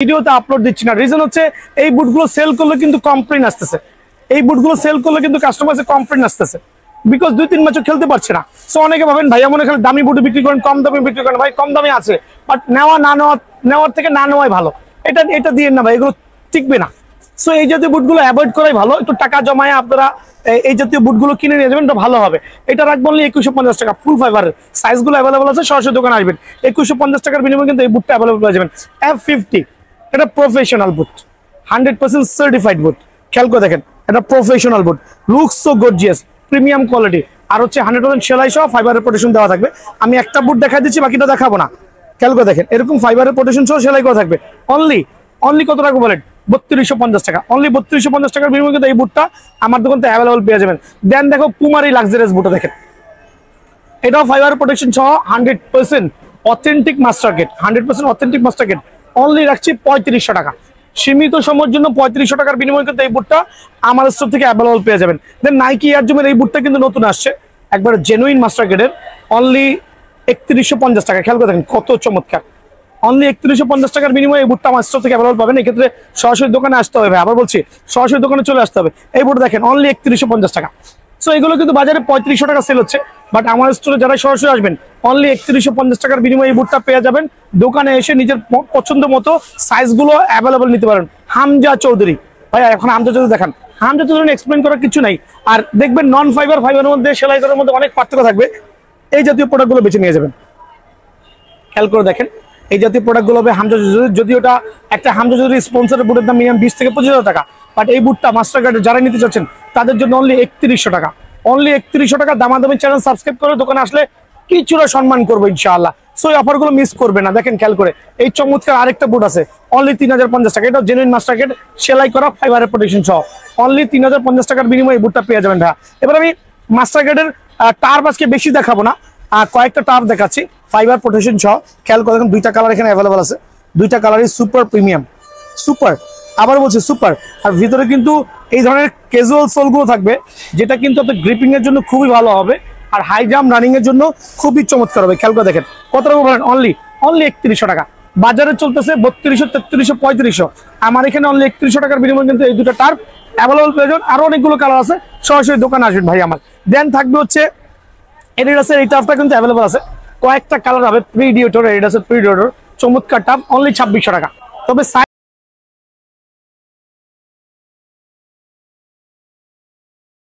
ভিডিওতে আপলোড দিচ্ছি না, রিজন হচ্ছে এই বুটগুলো সেল করলে কিন্তু কমপ্লেইন আসতেছে, এই বুটগুলো সেল করলে কিন্তু কাস্টমারের কমপ্লেইন আসতেছে, বিকজ 2-3 ম্যাচও খেলতে পারছে না। সো অনেকে ভাবেন ভাইয়া মনে খেলে দামি বুট বিক্রি করেন, কম দামে বিক্রি করেন। ভাই কম দামে আছে, বাট নেওয়ার থেকে না নেওয়াই ভালো। এটা দিয়ে না ভাই, এগুলো টিকবে না। সো এই জাতীয় বুটগুলো অ্যাভয়েড করাই ভালো। একটু টাকা জমায় আপনারা এই জাতীয় বুটগুলো কিনে নিয়ে যাবেন, এটা ভালো হবে। এটা রাখবেন 2150 টাকা, ফুল ফাইবারের, সাইজগুলো অ্যাভেলেবল আছে, সরাসরি দোকানে আসবেন। 2150 টাকার বিনিময়ে কিন্তু এই বুটটা অ্যাভেলেবল পেয়ে যাবেন। F50 এটা প্রফেশনাল বুট, 100% সার্টিফাইড বুট। খেয়াল করে দেখেন, এটা professional boot, looks so gorgeous, premium quality. আর হচ্ছে 100% সেলাই সহ ফাইবারের প্রোটেকশন দেওয়া থাকবে। আমি একটা বুট দেখা দিচ্ছি, বাকিটা দেখাবো না। খেয়াল করে দেখেন, এরকম ফাইবারের প্রোটেকশন সহ সেলাই করা থাকবে। অনলি কত টাকা বলেন? 3250 টাকা। অনলি 3250 টাকার বিনিময়ে কিন্তু এই বুটটা আমার দোকান থেকে অ্যাভেলেবল পেয়ে যাবেন। দেন দেখো কুমারী লাক্সারিয়াস বুটটা দেখেন, এটাও ফাইবার প্রোটেকশন সহ 100% authentic master gate, 100% authentic master gate. Only রাখছি 3500 টাকা, সীমিত সময়ের জন্য 3500 টাকার বিনিময়ে কিন্তু এই বুটটা আমার স্টোর থেকে অ্যাভেলেবল পেয়ে যাবেন। দেন নাইকি এয়ার জুমের এই বুটটা কিন্তু নতুন আসছে, একবার জেনুইন মাস্টার গেটের, অনলি 3150 টাকা। খেয়াল করে দেখেন কত চমৎকার, অনলি 3150 টাকার বিনিময়ে এই বুটটা আমার স্টোর থেকে অ্যাভেলেবল পাবেন। এক্ষেত্রে সরাসরি দোকানে আসতে হবে, আবার বলছি সরাসরি দোকানে চলে আসতে হবে। এই বুট দেখেন অনলি 3150 টাকা। সো এগুলো কিন্তু বাজারে 3500 টাকা সেল হচ্ছে, বাট আমার স্টোরে যারা সরাসরি আসবেন অনলি 3150 টাকার বিনিময়ে এই বুটটা পেয়ে যাবেন। দোকানে এসে নিজের পছন্দ মতো সাইজগুলো অ্যাভেলেবল নিতে পারেন। হামজা চৌধুরী ভাই, এখন হামজা চৌধুরী দেখান। হামজা চৌধুরী এক্সপ্লেন করার কিছু নাই। আর দেখবেন নন ফাইবার ফাইবারের মধ্যে, সেলাই করার মধ্যে অনেক পার্থক্য থাকবে। এই জাতীয় প্রোডাক্টগুলো বেছে নিয়ে যাবেন। খেয়াল করে দেখেন, এই জাতীয় প্রোডাক্টগুলো হবে হামজা চৌধুরী। যদি ওটা একটা হামজা চৌধুরী স্পন্সরের বুটের দাম মিনিমাম 20 থেকে 25 হাজার টাকা, বাট এই বুটটা মাস্টার কার্ডে যারা নিতে চাচ্ছেন তাদের জন্য অনলি 3100 টাকা। অনলি 3100 টাকা। দামাদামি চ্যানেল সাবস্ক্রাইব করে দোকানে আসলে কিছুটা সম্মান করবো ইনশাআল্লাহ। সো এই অফারগুলো মিস করবে না। দেখেন খেয়াল করে, এই চমৎকার আরেকটা বুট আছে অনলি 3050 টাকা। এটা জেনুইন মাস্টার কার্ড, সেলাই করা, ফাইবারের প্রোটেকশন সহ অনলি 3050 টাকার বিনিময়ে এই বুটটা পেয়ে যাবেন ভাইয়া। এবার আমি মাস্টার কার্ডের টার্ফ আজকে বেশি দেখাবো না, কয়েকটা টার্ফ দেখাচ্ছি ফাইবার প্রোটেকশন সহ। খেয়াল করে দেখুন, 2টা কালার এখানে অ্যাভেলেবল আছে, 2টা কালারই সুপার প্রিমিয়াম, সুপার, আবার বলছি সুপার। আর ভিতরে কিন্তু এই ধরনের ক্যাজুয়াল সোলগুলো থাকবে, যেটা কিন্তু আপনার গ্রিপিং এর জন্য খুবই ভালো হবে, আর হাই জাম্প রানিং এর জন্য খুবই চমৎকার হবে। খেয়াল করে দেখেন কত টাকা বলেন? অনলি 3100 টাকা। বাজারে চলতেছে 3200, 3300, 3500। আমার এখানে অনলি 3100 টাকার বিনিময়ে কিন্তু এই 2টা টার্ফ অ্যাভেলেবল প্রয়োজন। আরো অনেকগুলো কালার আছে, সরাসরি দোকানে আসবেন ভাই আমার। দেন থাকবে হচ্ছে এডিডাসের এই টার্ফটা কিন্তু অ্যাভেলেবল আছে, কয়েকটা কালার হবে, প্রিডিয়েটর, এডিডাসের প্রিডিয়েটর, চমৎকার টার্ফ, অনলি 2600 টাকা। তবে